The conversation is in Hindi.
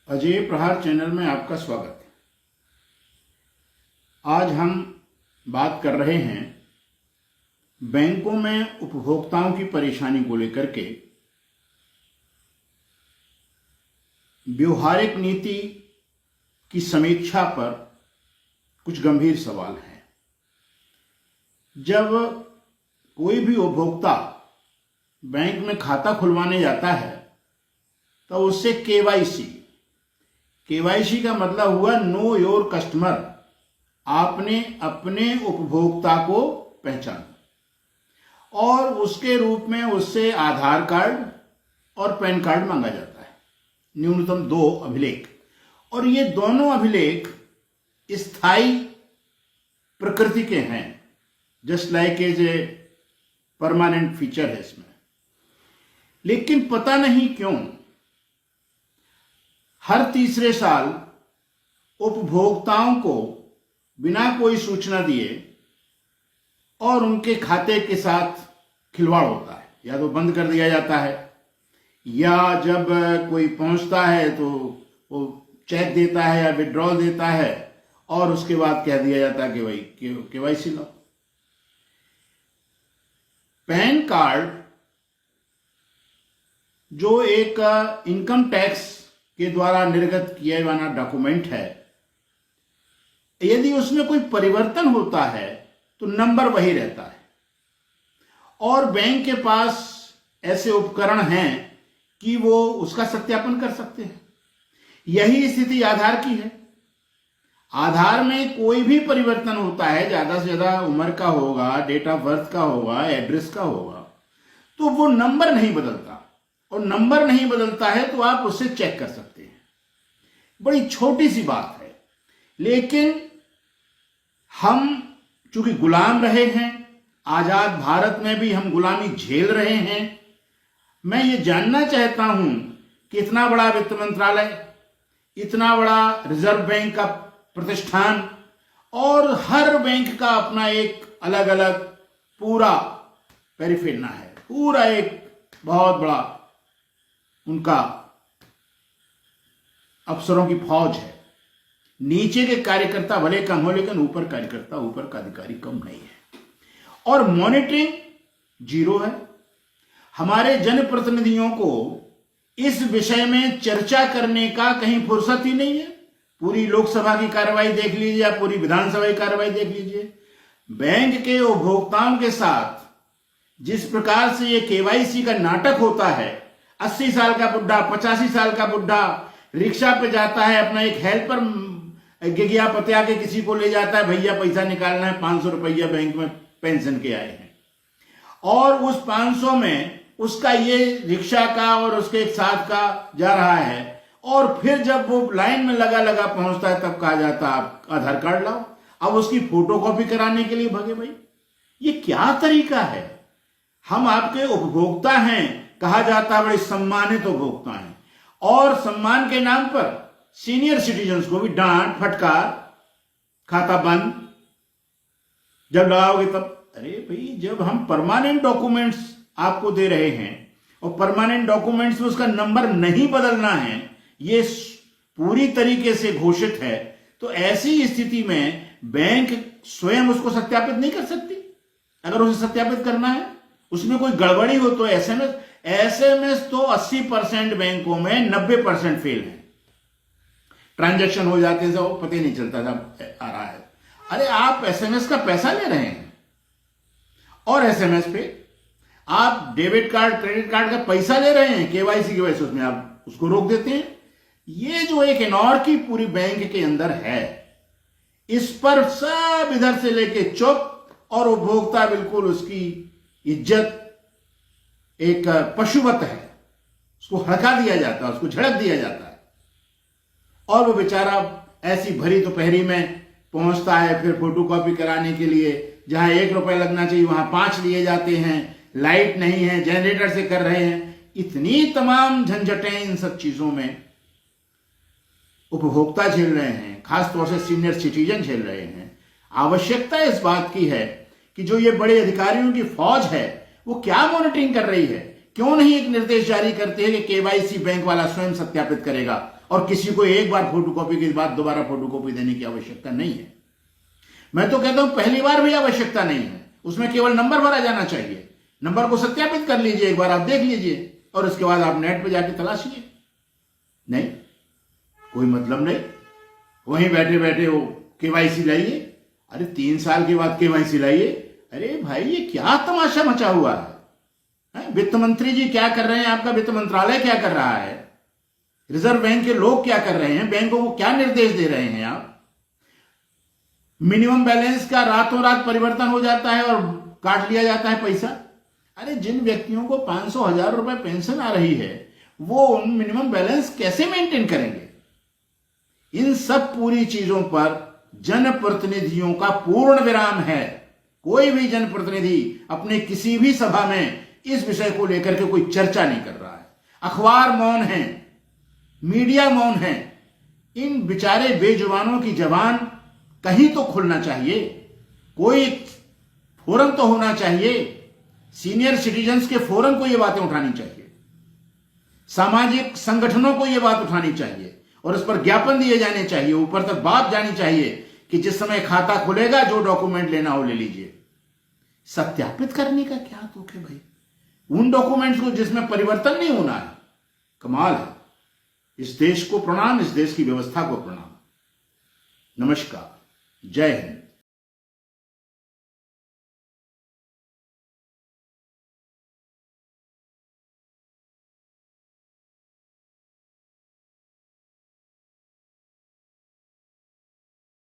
अजय प्रहार चैनल में आपका स्वागत है। आज हम बात कर रहे हैं बैंकों में उपभोक्ताओं की परेशानी को लेकर के। व्यवहारिक नीति की समीक्षा पर कुछ गंभीर सवाल हैं। जब कोई भी उपभोक्ता बैंक में खाता खुलवाने जाता है तो उससे केवाईसी का मतलब हुआ नो योर कस्टमर। आपने अपने उपभोक्ता को पहचाना और उसके रूप में उससे आधार कार्ड और पैन कार्ड मांगा जाता है, न्यूनतम 2 अभिलेख। और ये दोनों अभिलेख स्थायी प्रकृति के हैं, just like as a permanent feature है इसमें। लेकिन पता नहीं क्यों हर तीसरे साल उपभोक्ताओं को बिना कोई सूचना दिए और उनके खाते के साथ खिलवाड़ होता है। या तो बंद कर दिया जाता है, या जब कोई पहुंचता है तो वो चेक देता है या विड्रॉल देता है और उसके बाद कह दिया जाता है कि भाई केवाईसी लो। पैन कार्ड जो एक इनकम टैक्स के द्वारा निर्गत किया जाना डॉक्यूमेंट है, यदि उसमें कोई परिवर्तन होता है तो नंबर वही रहता है। और बैंक के पास ऐसे उपकरण हैं कि वो उसका सत्यापन कर सकते हैं। यही स्थिति आधार की है। आधार में कोई भी परिवर्तन होता है, ज्यादा से ज्यादा उम्र का होगा, डेट ऑफ बर्थ का होगा, एड्रेस का होगा, तो वो नंबर नहीं बदलता। और नंबर नहीं बदलता है तो आप उससे चेक कर सकते हैं। बड़ी छोटी सी बात है, लेकिन हम चूंकि गुलाम रहे हैं, आजाद भारत में भी हम गुलामी झेल रहे हैं। मैं ये जानना चाहता हूं कि इतना बड़ा वित्त मंत्रालय, इतना बड़ा रिजर्व बैंक का प्रतिष्ठान और हर बैंक का अपना एक अलग अलग पूरा पेरिफेरना है, पूरा एक बहुत बड़ा उनका अफसरों की फौज है। नीचे के कार्यकर्ता भले कम हो, लेकिन ऊपर कार्यकर्ता, ऊपर का अधिकारी कम नहीं है। और मॉनिटरिंग जीरो है। हमारे जनप्रतिनिधियों को इस विषय में चर्चा करने का कहीं फुर्सत ही नहीं है। पूरी लोकसभा की कार्रवाई देख लीजिए या पूरी विधानसभा की कार्रवाई देख लीजिए। बैंक के उपभोक्ताओं के साथ जिस प्रकार से ये केवाईसी का नाटक होता है, 80 साल का बुढ़ा, 85 साल का बुढ़ा रिक्शा पे जाता है, अपना एक हेल्पर गिगिया पतिया के किसी को ले जाता है, भैया पैसा निकालना है, 500 रुपया बैंक में पेंशन के आए हैं। और उस 500 में उसका ये रिक्शा का और उसके एक साथ का जा रहा है। और फिर जब वो लाइन में लगा पहुंचता है तब कहा जाता है आप आधार कार्ड लाओ। अब उसकी फोटोकॉपी कराने के लिए भगे। भाई ये क्या तरीका है? हम आपके उपभोक्ता हैं, कहा जाता है बड़े सम्मानित उपभोक्ता हैं, और सम्मान के नाम पर सीनियर सिटीजन्स को भी डांट फटकार, खाता बंद जब लगाओगे तब। अरे भाई, जब हम परमानेंट डॉक्यूमेंट्स आपको दे रहे हैं और परमानेंट डॉक्यूमेंट्स में उसका नंबर नहीं बदलना है, ये पूरी तरीके से घोषित है, तो ऐसी स्थिति में बैंक स्वयं उसको सत्यापित नहीं कर सकती। अगर उसे सत्यापित करना है, उसमें कोई गड़बड़ी हो तो एसएमएस तो 80% बैंकों में 90% फेल है। ट्रांजैक्शन हो जाते हैं, पता ही नहीं चलता था आ रहा है। अरे आप एसएमएस का पैसा ले रहे हैं और एसएमएस पे आप डेबिट कार्ड, क्रेडिट कार्ड का पैसा ले रहे हैं, केवाईसी की वजह से उसमें आप उसको रोक देते हैं। ये जो एक एनॉर्की पूरी बैंक के अंदर है, इस पर सब इधर से लेके चुप, और उपभोक्ता बिल्कुल उसकी इज्जत एक पशुवत है, उसको हड़का दिया जाता है, उसको झड़क दिया जाता है। और वो बेचारा ऐसी भरी दोपहरी में पहुंचता है, फिर फोटोकॉपी कराने के लिए जहां 1 रुपया लगना चाहिए वहां 5 लिए जाते हैं। लाइट नहीं है, जनरेटर से कर रहे हैं। इतनी तमाम झंझटें इन सब चीजों में उपभोक्ता झेल रहे हैं, खासतौर से सीनियर सिटीजन झेल रहे हैं। आवश्यकता इस बात की है कि जो ये बड़े अधिकारियों की फौज है वो क्या मॉनिटरिंग कर रही है? क्यों नहीं एक निर्देश जारी करते हैं कि केवाईसी बैंक वाला स्वयं सत्यापित करेगा और किसी को एक बार फोटोकॉपी के बाद दोबारा फोटोकॉपी देने की आवश्यकता नहीं है। मैं तो कहता हूं पहली बार भी आवश्यकता नहीं है, उसमें केवल नंबर भरा जाना चाहिए। नंबर को सत्यापित कर लीजिए, एक बार आप देख लीजिए और उसके बाद आप नेट पे जाके तलाशिए। नहीं, कोई मतलब नहीं, वहीं बैठे बैठे वो केवाईसी लाइए। अरे 3 साल के बाद केवाईसी लाइए। अरे भाई ये क्या तमाशा मचा हुआ है? वित्त मंत्री जी क्या कर रहे हैं, आपका वित्त मंत्रालय क्या कर रहा है, रिजर्व बैंक के लोग क्या कर रहे हैं, बैंकों को क्या निर्देश दे रहे हैं आप? मिनिमम बैलेंस का रातों रात परिवर्तन हो जाता है और काट लिया जाता है पैसा। अरे जिन व्यक्तियों को 500,000 रुपए पेंशन आ रही है वो मिनिमम बैलेंस कैसे मेंटेन करेंगे? इन सब पूरी चीजों पर जनप्रतिनिधियों का पूर्ण विराम है। कोई भी जनप्रतिनिधि अपने किसी भी सभा में इस विषय को लेकर के कोई चर्चा नहीं कर रहा है। अखबार मौन है, मीडिया मौन है। इन बेचारे बेजुबानों की जबान कहीं तो खुलना चाहिए, कोई फोरम तो होना चाहिए। सीनियर सिटीजन्स के फोरम को ये बातें उठानी चाहिए, सामाजिक संगठनों को ये बात उठानी चाहिए और इस पर ज्ञापन दिए जाने चाहिए, ऊपर तक बात जानी चाहिए कि जिस समय खाता खुलेगा जो डॉक्यूमेंट लेना हो ले लीजिए। सत्यापित करने का क्या तुक है भाई उन डॉक्यूमेंट्स को जिसमें परिवर्तन नहीं होना है? कमाल है। इस देश को प्रणाम, इस देश की व्यवस्था को प्रणाम। नमस्कार, जय हिंद।